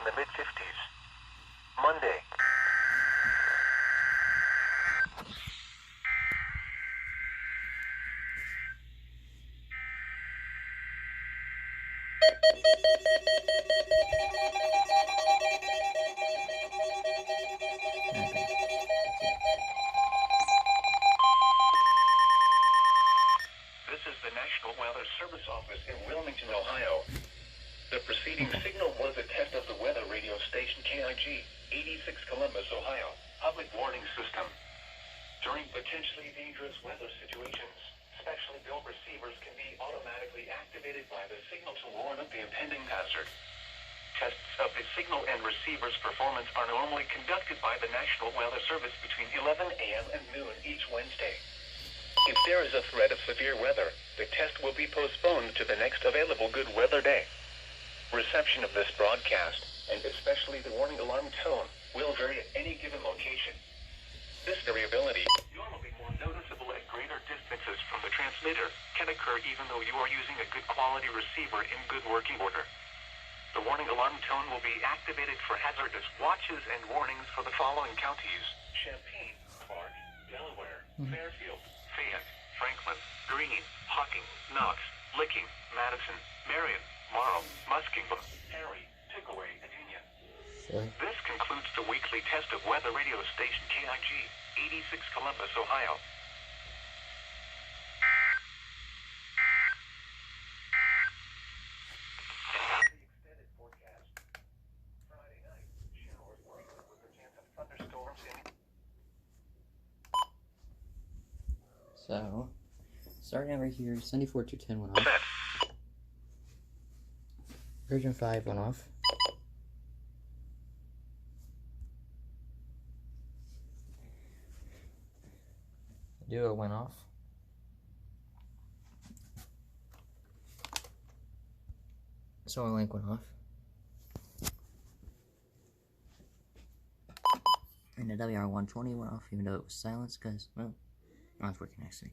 in the mid-50s. Monday. This is the National Weather Service Office in Wilmington, Ohio. The preceding signal was a test of the weather radio station KIG86 Columbus, Ohio, public warning system. During potentially dangerous weather situations, specially built receivers can be automatically activated by the signal to warn of the impending hazard. Tests of the signal and receiver's performance are normally conducted by the National Weather Service between 11 a.m. and noon each Wednesday. If there is a threat of severe weather, the test will be postponed to the next available good weather day. Reception of this broadcast, and especially the warning alarm tone, will vary at any given location. This variability, normally more noticeable at greater distances from the transmitter, can occur even though you are using a good quality receiver in good working order. The warning alarm tone will be activated for hazardous watches and warnings for the following counties: Champaign, Clark, Delaware, Fairfield, Fayette, Franklin, Greene, Hocking, Knox, Licking, Madison, Marion, Morrow, Muskingum, Perry, Pickaway, and Union. This concludes the weekly test of weather radio station KIG86 Columbus, Ohio. The extended forecast. Friday night, showers likely with a chance of thunderstorms in. So, starting over here, Sunday 4-10 went off. Version 5 went off. Duo went off. Solar Link went off. And the WR120 went off, even though it was silenced, because, well, it's working actually.